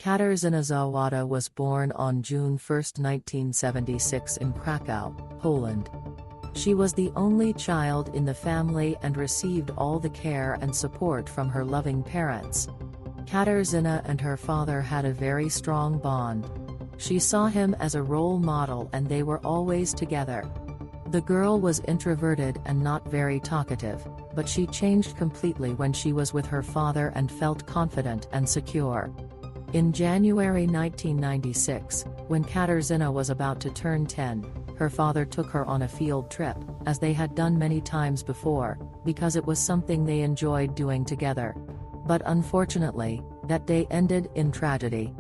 Katarzyna Zowada was born on June 1, 1976 in Krakow, Poland. She was the only child in the family and received all the care and support from her loving parents. Katarzyna and her father had a very strong bond. She saw him as a role model and they were always together. The girl was introverted and not very talkative, but she changed completely when she was with her father and felt confident and secure. In January 1996, when Katarzyna was about to turn 10, her father took her on a field trip, as they had done many times before, because it was something they enjoyed doing together. But unfortunately, that day ended in tragedy.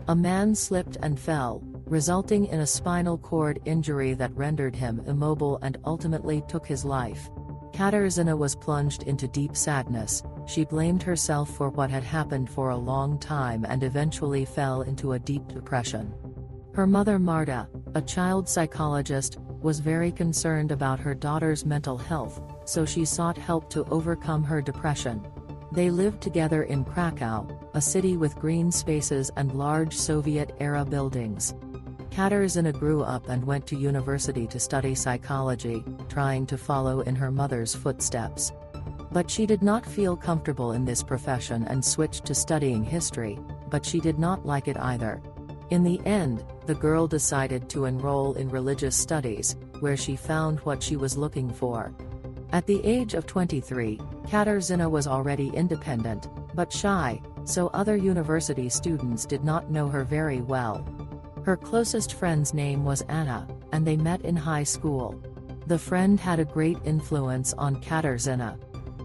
A man slipped and fell, resulting in a spinal cord injury that rendered him immobile and ultimately took his life. Katarzyna was plunged into deep sadness. She blamed herself for what had happened for a long time and eventually fell into a deep depression. Her mother Marta, a child psychologist, was very concerned about her daughter's mental health, so she sought help to overcome her depression. They lived together in Krakow, a city with green spaces and large Soviet-era buildings. Katarzyna grew up and went to university to study psychology, trying to follow in her mother's footsteps. But she did not feel comfortable in this profession and switched to studying history, but she did not like it either. In the end, the girl decided to enroll in religious studies, where she found what she was looking for. At the age of 23, Katarzyna was already independent, but shy, so other university students did not know her very well. Her closest friend's name was Anna, and they met in high school. The friend had a great influence on Katarzyna.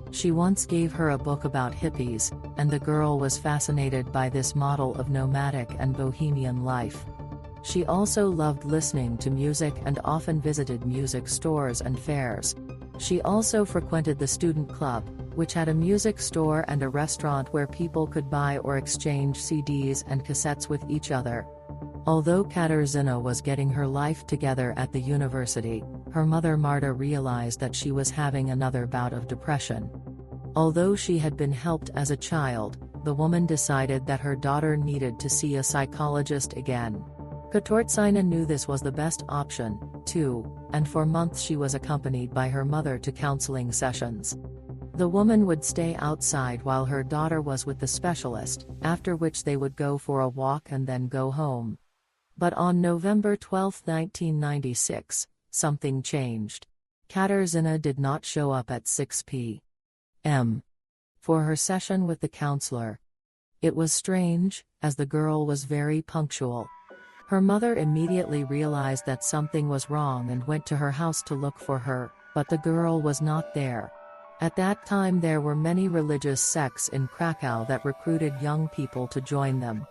She once gave her a book about hippies, and the girl was fascinated by this model of nomadic and bohemian life. She also loved listening to music and often visited music stores and fairs. She also frequented the student club, which had a music store and a restaurant where people could buy or exchange CDs and cassettes with each other. Although Katarzyna was getting her life together at the university, her mother Marta realized that she was having another bout of depression. Although she had been helped as a child, the woman decided that her daughter needed to see a psychologist again. Katarzyna knew this was the best option, too, and for months she was accompanied by her mother to counseling sessions. The woman would stay outside while her daughter was with the specialist, after which they would go for a walk and then go home. But on November 12, 1996, something changed. Katarzyna did not show up at 6 p.m. for her session with the counselor. It was strange, as the girl was very punctual. Her mother immediately realized that something was wrong and went to her house to look for her, but the girl was not there. At that time there were many religious sects in Krakow that recruited young people to join them.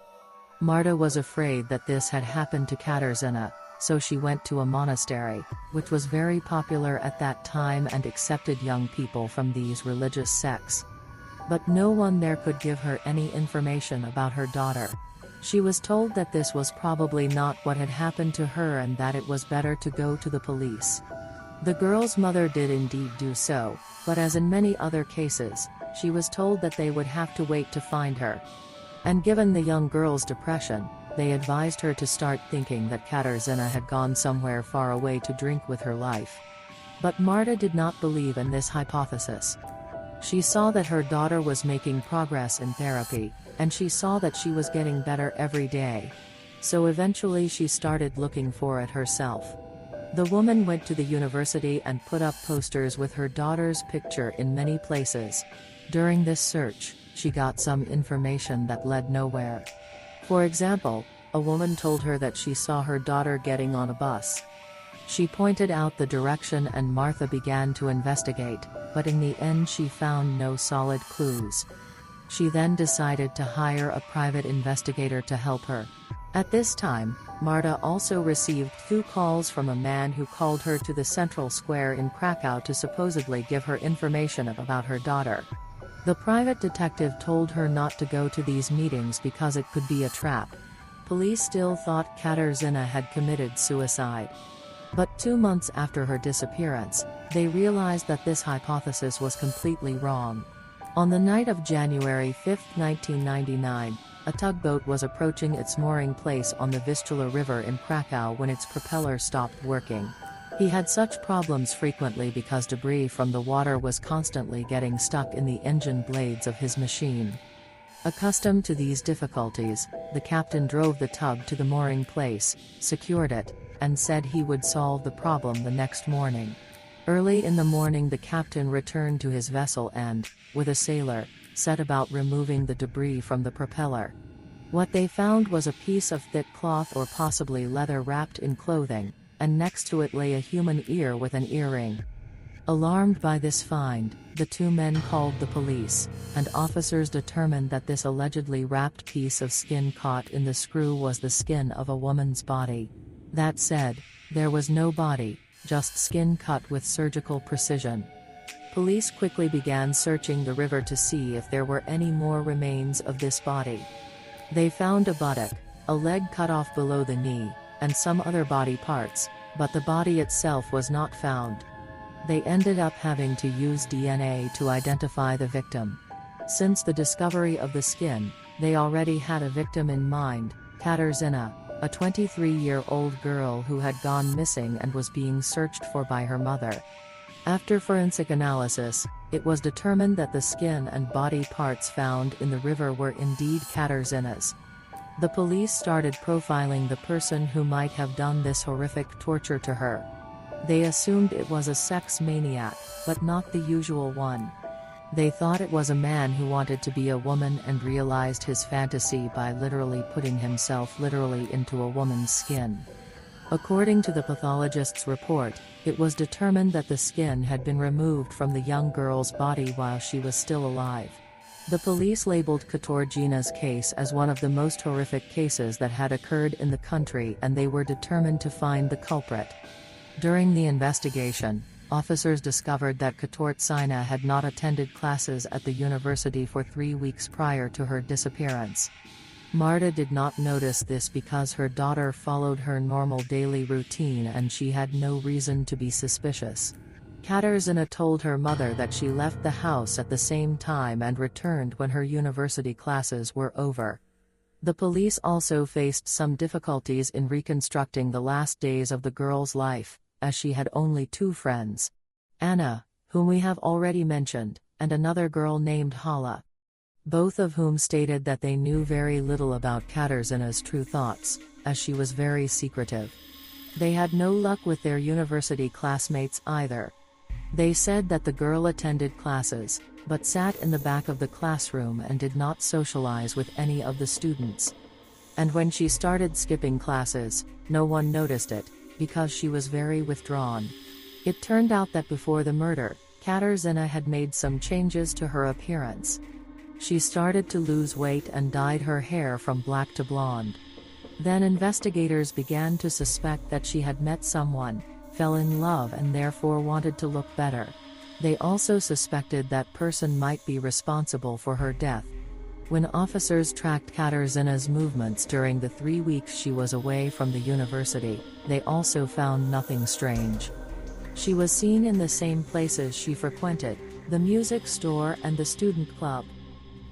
Marta was afraid that this had happened to Katarzyna, so she went to a monastery, which was very popular at that time and accepted young people from these religious sects. But no one there could give her any information about her daughter. She was told that this was probably not what had happened to her and that it was better to go to the police. The girl's mother did indeed do so, but as in many other cases, she was told that they would have to wait to find her. And given the young girl's depression, they advised her to start thinking that Katarzyna had gone somewhere far away to drink with her life. But Marta did not believe in this hypothesis. She saw that her daughter was making progress in therapy, and she saw that she was getting better every day. So eventually she started looking for it herself. The woman went to the university and put up posters with her daughter's picture in many places. During this search, she got some information that led nowhere. For example, a woman told her that she saw her daughter getting on a bus. She pointed out the direction and Martha began to investigate, but in the end she found no solid clues. She then decided to hire a private investigator to help her. At this time, Marta also received 2 calls from a man who called her to the central square in Krakow to supposedly give her information about her daughter. The private detective told her not to go to these meetings because it could be a trap. Police still thought Katarzyna had committed suicide. But 2 months after her disappearance, they realized that this hypothesis was completely wrong. On the night of January 5, 1999, A tugboat was approaching its mooring place on the Vistula River in Krakow when its propeller stopped working. He had such problems frequently because debris from the water was constantly getting stuck in the engine blades of his machine. Accustomed to these difficulties, the captain drove the tug to the mooring place, secured it, and said he would solve the problem the next morning. Early in the morning the captain returned to his vessel and, with a sailor, set about removing the debris from the propeller. What they found was a piece of thick cloth or possibly leather wrapped in clothing, and next to it lay a human ear with an earring. Alarmed by this find, the two men called the police, and officers determined that this allegedly wrapped piece of skin caught in the screw was the skin of a woman's body. That said, there was no body, just skin cut with surgical precision. Police quickly began searching the river to see if there were any more remains of this body. They found a buttock, a leg cut off below the knee, and some other body parts, but the body itself was not found. They ended up having to use DNA to identify the victim. Since the discovery of the skin, they already had a victim in mind, Katarzyna, a 23-year-old girl who had gone missing and was being searched for by her mother. After forensic analysis, it was determined that the skin and body parts found in the river were indeed Katarzyna's. The police started profiling the person who might have done this horrific torture to her. They assumed it was a sex maniac, but not the usual one. They thought it was a man who wanted to be a woman and realized his fantasy by literally putting himself literally into a woman's skin. According to the pathologist's report, it was determined that the skin had been removed from the young girl's body while she was still alive. The police labeled Katarzyna's case as one of the most horrific cases that had occurred in the country, and they were determined to find the culprit. During the investigation, officers discovered that Katarzyna had not attended classes at the university for 3 weeks prior to her disappearance. Marta did not notice this because her daughter followed her normal daily routine and she had no reason to be suspicious. Katarzyna told her mother that she left the house at the same time and returned when her university classes were over. The police also faced some difficulties in reconstructing the last days of the girl's life, as she had only 2 friends. Anna, whom we have already mentioned, and another girl named Hala. Both of whom stated that they knew very little about Katarzyna's true thoughts, as she was very secretive. They had no luck with their university classmates either. They said that the girl attended classes, but sat in the back of the classroom and did not socialize with any of the students. And when she started skipping classes, no one noticed it, because she was very withdrawn. It turned out that before the murder, Katarzyna had made some changes to her appearance. She started to lose weight and dyed her hair from black to blonde. Then investigators began to suspect that she had met someone, fell in love and therefore wanted to look better. They also suspected that person might be responsible for her death. When officers tracked Katarzyna's movements during the 3 weeks she was away from the university, they also found nothing strange. She was seen in the same places she frequented, the music store and the student club.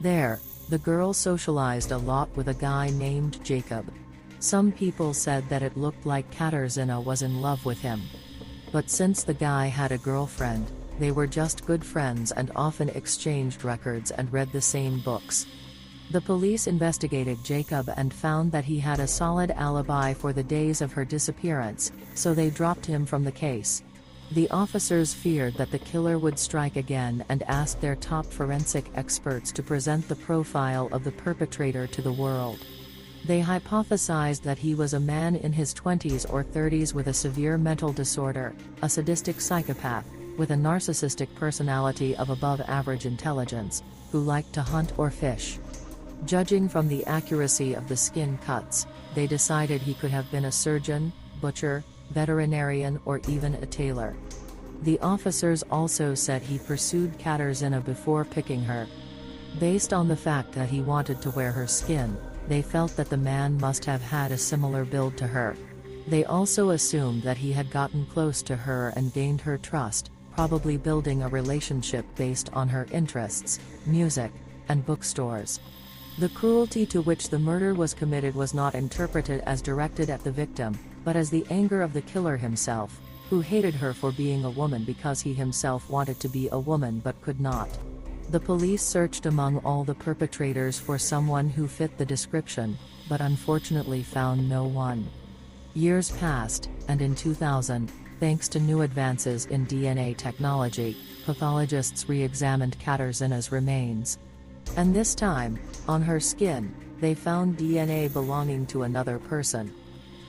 There, the girl socialized a lot with a guy named Jacob. Some people said that it looked like Katarzyna was in love with him. But since the guy had a girlfriend, they were just good friends and often exchanged records and read the same books. The police investigated Jacob and found that he had a solid alibi for the days of her disappearance, so they dropped him from the case. The officers feared that the killer would strike again and asked their top forensic experts to present the profile of the perpetrator to the world. They hypothesized that he was a man in his 20s or 30s with a severe mental disorder, a sadistic psychopath, with a narcissistic personality of above-average intelligence, who liked to hunt or fish. Judging from the accuracy of the skin cuts, they decided he could have been a surgeon, butcher, veterinarian or even a tailor. The officers also said he pursued Katarzyna before picking her. Based on the fact that he wanted to wear her skin, they felt that the man must have had a similar build to her. They also assumed that he had gotten close to her and gained her trust, probably building a relationship based on her interests, music, and bookstores. The cruelty to which the murder was committed was not interpreted as directed at the victim, but as the anger of the killer himself, who hated her for being a woman because he himself wanted to be a woman but could not. The police searched among all the perpetrators for someone who fit the description, but unfortunately found no one. Years passed, and in 2000, thanks to new advances in DNA technology, pathologists re-examined Katarzyna's remains. And this time, on her skin, they found DNA belonging to another person.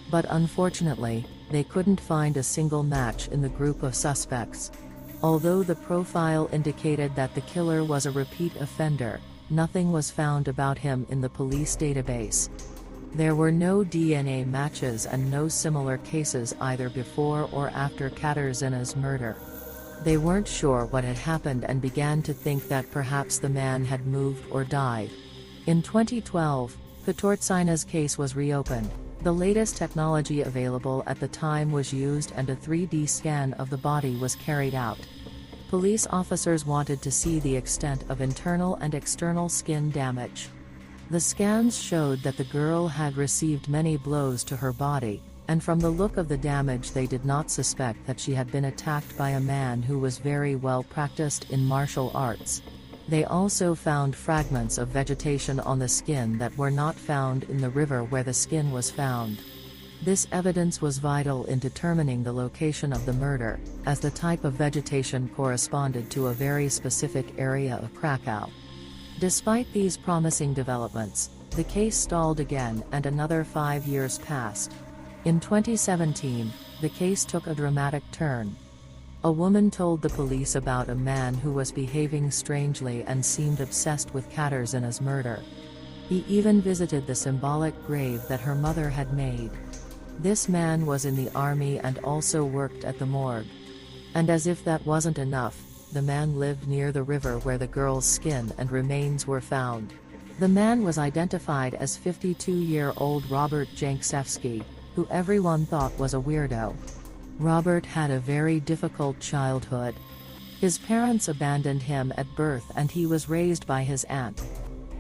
But unfortunately, they couldn't find a single match in the group of suspects. Although the profile indicated that the killer was a repeat offender, nothing was found about him in the police database. There were no DNA matches and no similar cases either before or after Katarzyna's murder. They weren't sure what had happened and began to think that perhaps the man had moved or died. In 2012, Katarzyna's case was reopened. The latest technology available at the time was used and a 3D scan of the body was carried out. Police officers wanted to see the extent of internal and external skin damage. The scans showed that the girl had received many blows to her body, and from the look of the damage they did not suspect that she had been attacked by a man who was very well practiced in martial arts. They also found fragments of vegetation on the skin that were not found in the river where the skin was found. This evidence was vital in determining the location of the murder, as the type of vegetation corresponded to a very specific area of Krakow. Despite these promising developments, the case stalled again and another 5 years passed. In 2017, the case took a dramatic turn. A woman told the police about a man who was behaving strangely and seemed obsessed with Katarzyna's murder. He even visited the symbolic grave that her mother had made. This man was in the army and also worked at the morgue. And as if that wasn't enough, the man lived near the river where the girl's skin and remains were found. The man was identified as 52-year-old Robert Janksevsky, who everyone thought was a weirdo. Robert had a very difficult childhood. His parents abandoned him at birth and he was raised by his aunt.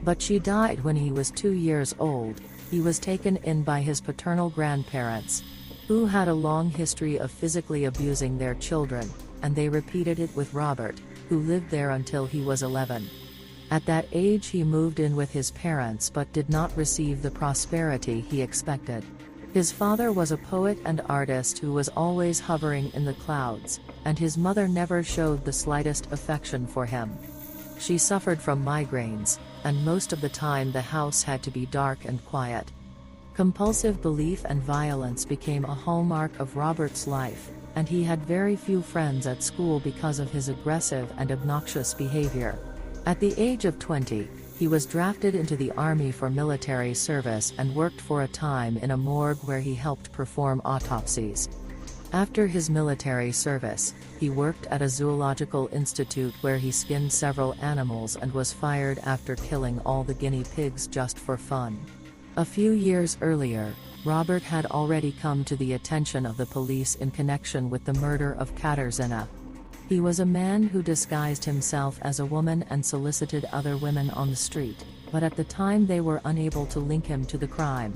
But she died when he was 2 years old. He was taken in by his paternal grandparents, who had a long history of physically abusing their children, and they repeated it with Robert, who lived there until he was 11. At that age he moved in with his parents but did not receive the prosperity he expected. His father was a poet and artist who was always hovering in the clouds, and his mother never showed the slightest affection for him. She suffered from migraines, and most of the time the house had to be dark and quiet. Compulsive belief and violence became a hallmark of Robert's life, and he had very few friends at school because of his aggressive and obnoxious behavior. At the age of 20, he was drafted into the army for military service and worked for a time in a morgue where he helped perform autopsies. After his military service, he worked at a zoological institute where he skinned several animals and was fired after killing all the guinea pigs just for fun. A few years earlier, Robert had already come to the attention of the police in connection with the murder of Katarzyna. He was a man who disguised himself as a woman and solicited other women on the street, but at the time they were unable to link him to the crime.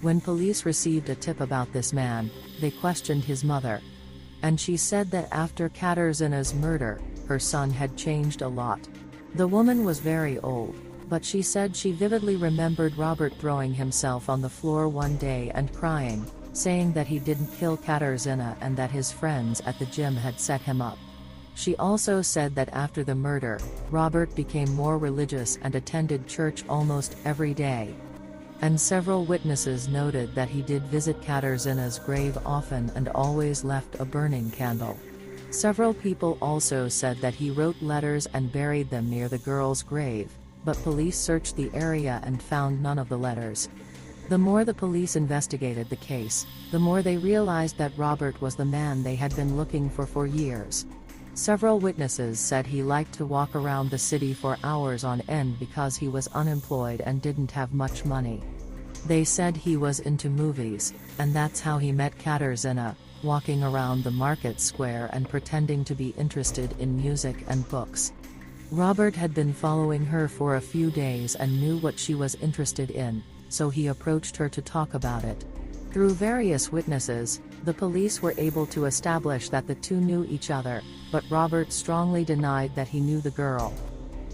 When police received a tip about this man, they questioned his mother. And she said that after Katarzyna's murder, her son had changed a lot. The woman was very old, but she said she vividly remembered Robert throwing himself on the floor one day and crying, saying that he didn't kill Katarzyna and that his friends at the gym had set him up. She also said that after the murder, Robert became more religious and attended church almost every day. And several witnesses noted that he did visit Katarzyna's grave often and always left a burning candle. Several people also said that he wrote letters and buried them near the girl's grave, but police searched the area and found none of the letters. The more the police investigated the case, the more they realized that Robert was the man they had been looking for years. Several witnesses said he liked to walk around the city for hours on end because he was unemployed and didn't have much money. They said he was into movies, and that's how he met Katarzyna, walking around the market square and pretending to be interested in music and books. Robert had been following her for a few days and knew what she was interested in, so he approached her to talk about it. Through various witnesses, the police were able to establish that the two knew each other, but Robert strongly denied that he knew the girl.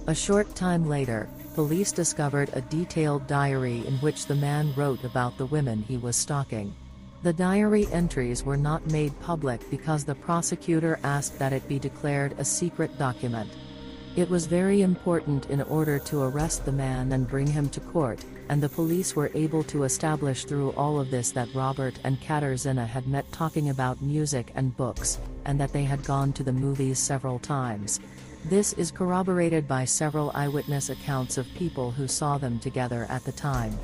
A short time later, police discovered a detailed diary in which the man wrote about the women he was stalking. The diary entries were not made public because the prosecutor asked that it be declared a secret document. It was very important in order to arrest the man and bring him to court, and the police were able to establish through all of this that Robert and Katarzyna had met talking about music and books, and that they had gone to the movies several times. This is corroborated by several eyewitness accounts of people who saw them together at the time.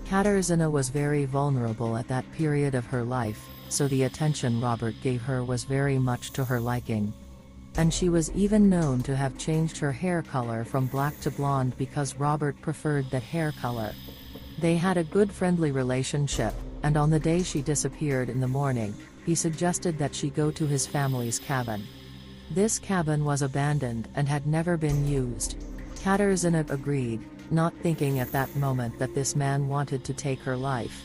Katarzyna was very vulnerable at that period of her life, so the attention Robert gave her was very much to her liking. And she was even known to have changed her hair color from black to blonde because Robert preferred that hair color. They had a good friendly relationship, and on the day she disappeared in the morning, he suggested that she go to his family's cabin. This cabin was abandoned and had never been used. Katarzyna agreed, not thinking at that moment that this man wanted to take her life.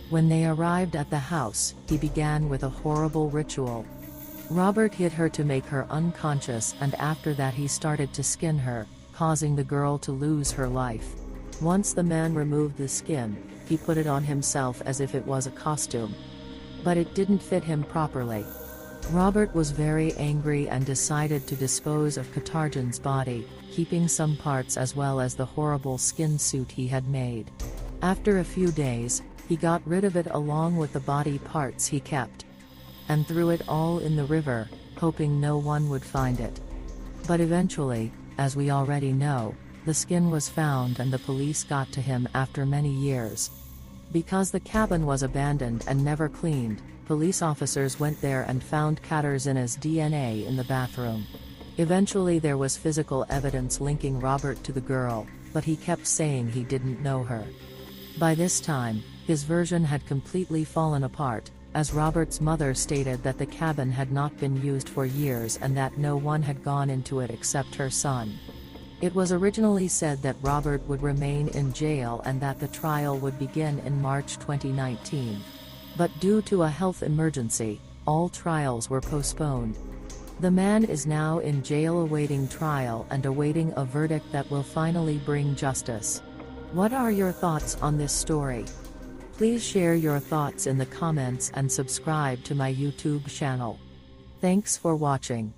When they arrived at the house, he began with a horrible ritual. Robert hit her to make her unconscious, and after that he started to skin her, causing the girl to lose her life. Once the man removed the skin, he put it on himself as if it was a costume. But it didn't fit him properly. Robert was very angry and decided to dispose of Katarzyna's body, keeping some parts as well as the horrible skin suit he had made. After a few days, he got rid of it along with the body parts he kept, and threw it all in the river, hoping no one would find it. But eventually, as we already know, the skin was found and the police got to him after many years. Because the cabin was abandoned and never cleaned, police officers went there and found Katarzyna's DNA in the bathroom. Eventually there was physical evidence linking Robert to the girl, but he kept saying he didn't know her. By this time, his version had completely fallen apart, as Robert's mother stated that the cabin had not been used for years and that no one had gone into it except her son. It was originally said that Robert would remain in jail and that the trial would begin in March 2019. But due to a health emergency, all trials were postponed. The man is now in jail awaiting trial and awaiting a verdict that will finally bring justice. What are your thoughts on this story? Please share your thoughts in the comments and subscribe to my YouTube channel. Thanks for watching.